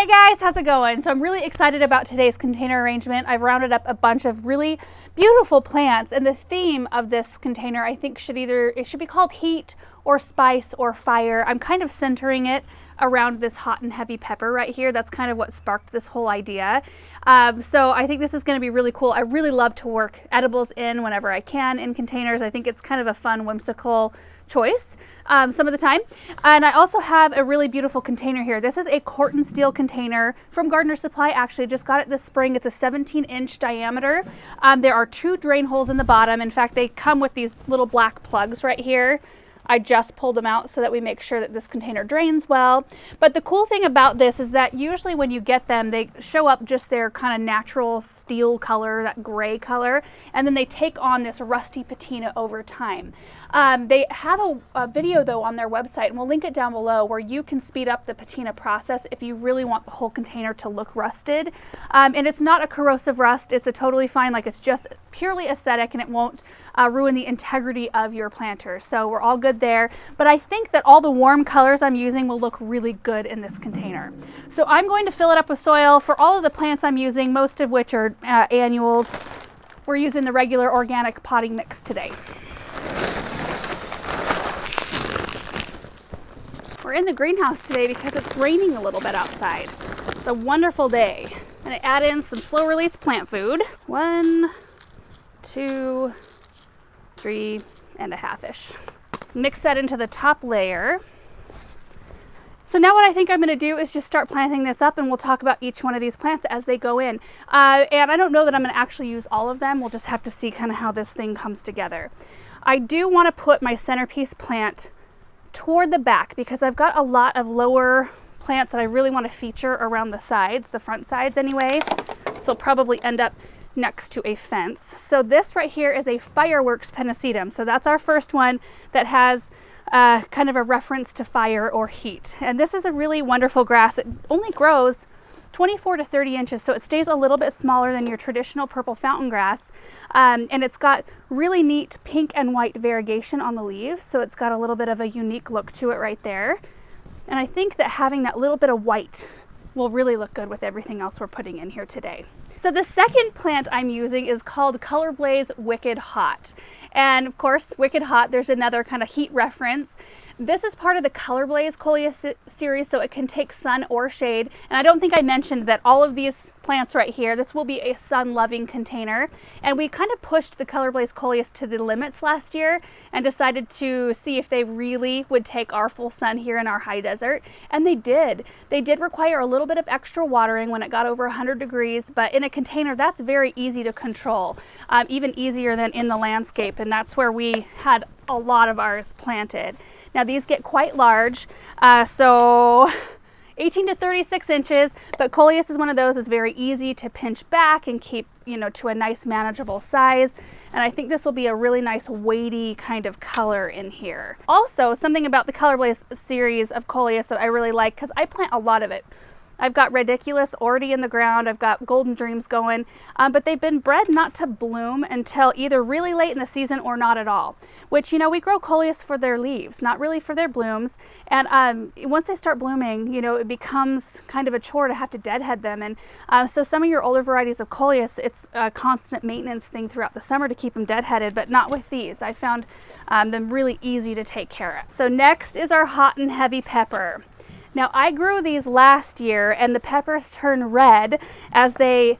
Hey guys, how's it going? So I'm really excited about today's container arrangement. I've rounded up a bunch of really beautiful plants, and the theme of this container I think should be called heat or spice or fire. I'm kind of centering it around this hot and heavy pepper right here. That's kind of what sparked this whole idea. So I think this is going to be really cool. I really love to work edibles in whenever I can in containers. I think it's kind of a fun, whimsical choice some of the time. And I also have a really beautiful container here. This is a Corten steel container from Gardener Supply. Actually, just got it this spring. It's a 17-inch diameter. There are 2 drain holes in the bottom. In fact, they come with these little black plugs right here. I just pulled them out so that we make sure that this container drains well. But the cool thing about this is that usually when you get them, they show up just their kind of natural steel color, that gray color, and then they take on this rusty patina over time. They have a video though on their website, and we'll link it down below, where you can speed up the patina process if you really want the whole container to look rusted. And it's not a corrosive rust, it's a totally fine, like it's just purely aesthetic, and it won't ruin the integrity of your planter. So we're all good there. But I think that all the warm colors I'm using will look really good in this container. So I'm going to fill it up with soil for all of the plants I'm using, most of which are annuals. We're using the regular organic potting mix today. We're in the greenhouse today because it's raining a little bit outside. It's a wonderful day. I'm going to add in some slow release plant food. 1, 2, 3.5-ish. Mix that into the top layer. So now what I think I'm going to do is just start planting this up, and we'll talk about each one of these plants as they go in. And I don't know that I'm going to actually use all of them. We'll just have to see kind of how this thing comes together. I do want to put my centerpiece plant toward the back because I've got a lot of lower plants that I really want to feature around the sides, the front sides anyway. So I'll probably end up next to a fence. So this right here is a fireworks pennisetum. So that's our first one that has kind of a reference to fire or heat. And this is a really wonderful grass. It only grows 24 to 30 inches, so it stays a little bit smaller than your traditional purple fountain grass. And it's got really neat pink and white variegation on the leaves, so it's got a little bit of a unique look to it right there. And I think that having that little bit of white will really look good with everything else we're putting in here today. So the second plant I'm using is called Color Blaze Wicked Hot. And of course, Wicked Hot, there's another kind of heat reference. This is part of the Color Blaze Coleus series, so it can take sun or shade. And I don't think I mentioned that all of these plants right here, this will be a sun-loving container. And we kind of pushed the Color Blaze Coleus to the limits last year and decided to see if they really would take our full sun here in our high desert. And they did. They did require a little bit of extra watering when it got over 100 degrees, but in a container, that's very easy to control, even easier than in the landscape. And that's where we had a lot of ours planted. Now these get quite large, so 18 to 36 inches, but Coleus is one of those that's very easy to pinch back and keep, to a nice manageable size. And I think this will be a really nice weighty kind of color in here. Also, something about the Color Blaze series of Coleus that I really like, because I plant a lot of it. I've got Ridiculous already in the ground. I've got Golden Dreams going, but they've been bred not to bloom until either really late in the season or not at all, which, we grow Coleus for their leaves, not really for their blooms. And once they start blooming, it becomes kind of a chore to have to deadhead them. And so some of your older varieties of Coleus, it's a constant maintenance thing throughout the summer to keep them deadheaded, but not with these. I found them really easy to take care of. So next is our hot and heavy pepper. Now I grew these last year, and the peppers turn red as they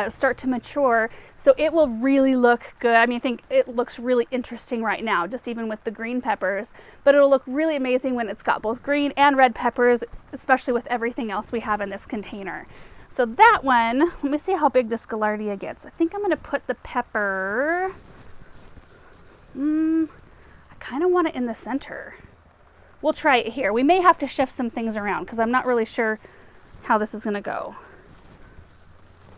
start to mature, so it will really look good. I think it looks really interesting right now, just even with the green peppers, but it'll look really amazing when it's got both green and red peppers, especially with everything else we have in this container. So that one, let me see how big this Gaillardia gets. I think I'm going to put the pepper, I kind of want it in the center. We'll try it here. We may have to shift some things around because I'm not really sure how this is going to go.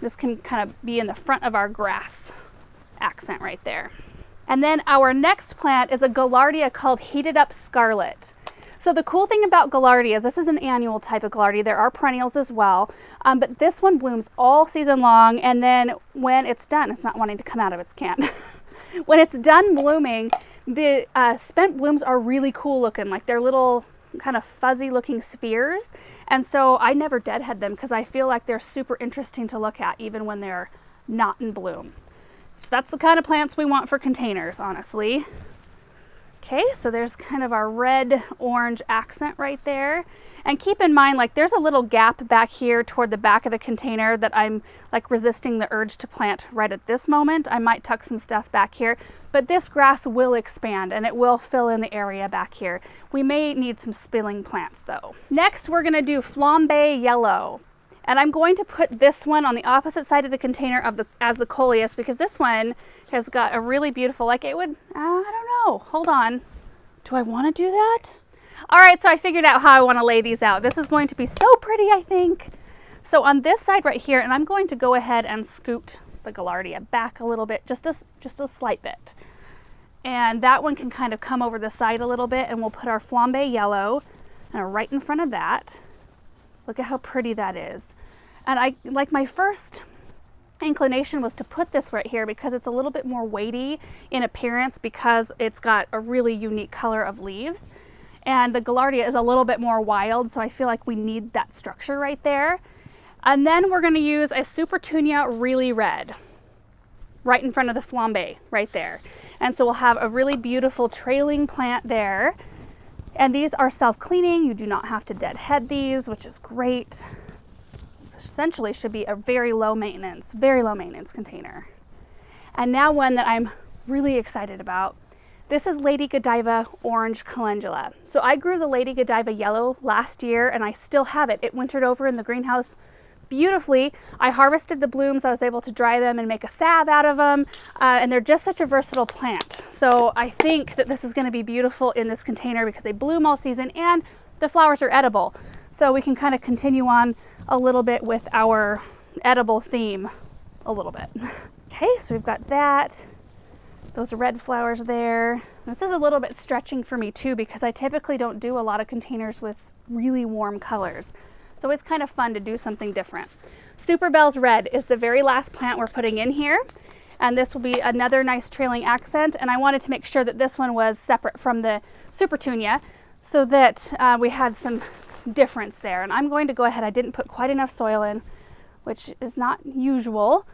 This can kind of be in the front of our grass accent right there. And then our next plant is a Gaillardia called Heated Up Scarlet. So the cool thing about Gaillardias, this is an annual type of Gaillardia. There are perennials as well, but this one blooms all season long, and then when it's done, it's not wanting to come out of its can. When it's done blooming, the spent blooms are really cool looking, like they're little kind of fuzzy looking spheres. And so I never deadhead them because I feel like they're super interesting to look at even when they're not in bloom. So that's the kind of plants we want for containers, honestly. Okay, so there's kind of our red orange accent right there. And keep in mind, like, there's a little gap back here toward the back of the container that I'm like resisting the urge to plant right at this moment. I might tuck some stuff back here, but this grass will expand and it will fill in the area back here. We may need some spilling plants though. Next, we're gonna do flambe yellow. And I'm going to put this one on the opposite side of the container as the coleus, because this one has got a really beautiful, like it would, I don't know, hold on. Do I want to do that? All right, so I figured out how I want to lay these out. This is going to be so pretty, I think. So on this side right here, and I'm going to go ahead and scoot the gaillardia back a little bit, just a slight bit. And that one can kind of come over the side a little bit, and we'll put our flambe yellow right in front of that. Look at how pretty that is. And I like, my first inclination was to put this right here because it's a little bit more weighty in appearance because it's got a really unique color of leaves. And the gaillardia is a little bit more wild, so I feel like we need that structure right there. And then we're going to use a Supertunia really red right in front of the flambe right there. And so we'll have a really beautiful trailing plant there. And these are self-cleaning. You do not have to deadhead these, which is great. Essentially should be a very low maintenance container. And now one that I'm really excited about. This is Lady Godiva Orange Calendula. So I grew the Lady Godiva yellow last year and I still have it. It wintered over in the greenhouse beautifully. I harvested the blooms. I was able to dry them and make a salve out of them. And they're just such a versatile plant. So I think that this is going to be beautiful in this container because they bloom all season and the flowers are edible. So we can kind of continue on a little bit with our edible theme a little bit. Okay, so we've got that. Those red flowers there. This is a little bit stretching for me too because I typically don't do a lot of containers with really warm colors. So it's kind of fun to do something different. Super Bell's Red is the very last plant we're putting in here. And this will be another nice trailing accent. And I wanted to make sure that this one was separate from the Supertunia so that we had some difference there. And I'm going to go ahead, I didn't put quite enough soil in, which is not usual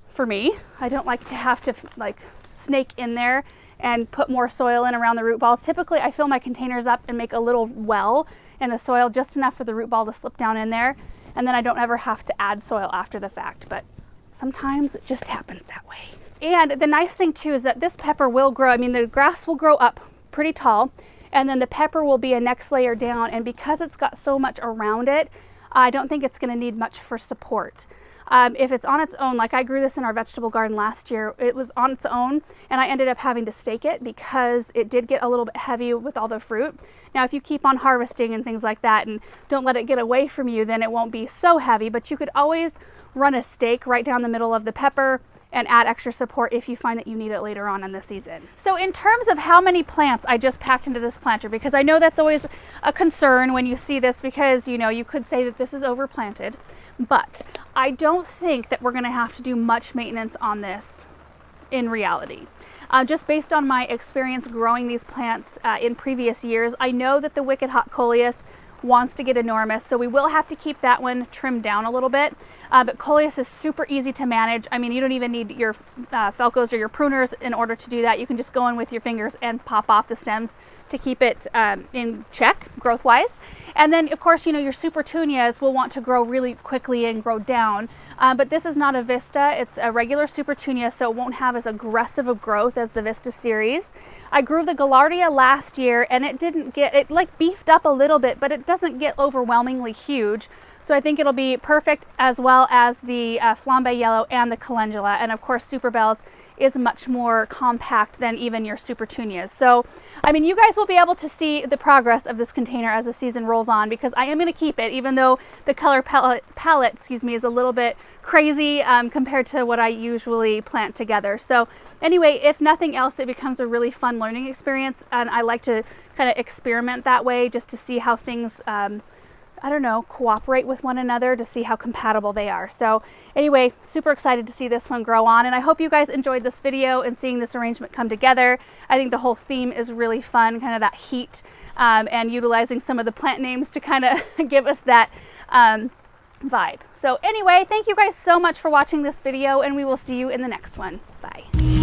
for me. I don't like to have to like snake in there and put more soil in around the root balls. Typically I fill my containers up and make a little well in the soil, just enough for the root ball to slip down in there, and then I don't ever have to add soil after the fact, but sometimes it just happens that way. And the nice thing too is that this pepper will grow. I mean, the grass will grow up pretty tall, and then the pepper will be a next layer down, and because it's got so much around it, I don't think it's going to need much for support. If it's on its own, like I grew this in our vegetable garden last year, it was on its own and I ended up having to stake it because it did get a little bit heavy with all the fruit. Now, if you keep on harvesting and things like that and don't let it get away from you, then it won't be so heavy, but you could always run a stake right down the middle of the pepper and add extra support if you find that you need it later on in the season. So in terms of how many plants I just packed into this planter, because I know that's always a concern when you see this because, you know, you could say that this is overplanted, but I don't think that we're going to have to do much maintenance on this in reality. Just based on my experience growing these plants in previous years, I know that the Wicked Hot Coleus wants to get enormous, so we will have to keep that one trimmed down a little bit. But Coleus is super easy to manage. I mean, you don't even need your Felcos or your pruners in order to do that. You can just go in with your fingers and pop off the stems to keep it in check growth-wise. And then, of course, you know, your Supertunias will want to grow really quickly and grow down. But this is not a Vista. It's a regular Supertunia, so it won't have as aggressive a growth as the Vista series. I grew the Gaillardia last year, and it like beefed up a little bit, but it doesn't get overwhelmingly huge. So I think it'll be perfect, as well as the Flambe Yellow and the Calendula. And of course, Super Bell's is much more compact than even your Supertunias. So, I mean, you guys will be able to see the progress of this container as the season rolls on, because I am going to keep it, even though the color palette, is a little bit crazy compared to what I usually plant together. So anyway, if nothing else, it becomes a really fun learning experience, and I like to kind of experiment that way just to see how things I don't know, cooperate with one another, to see how compatible they are. So anyway, super excited to see this one grow on, and I hope you guys enjoyed this video and seeing this arrangement come together. I think the whole theme is really fun, kind of that heat and utilizing some of the plant names to kind of give us that vibe. So anyway, thank you guys so much for watching this video, and we will see you in the next one. Bye.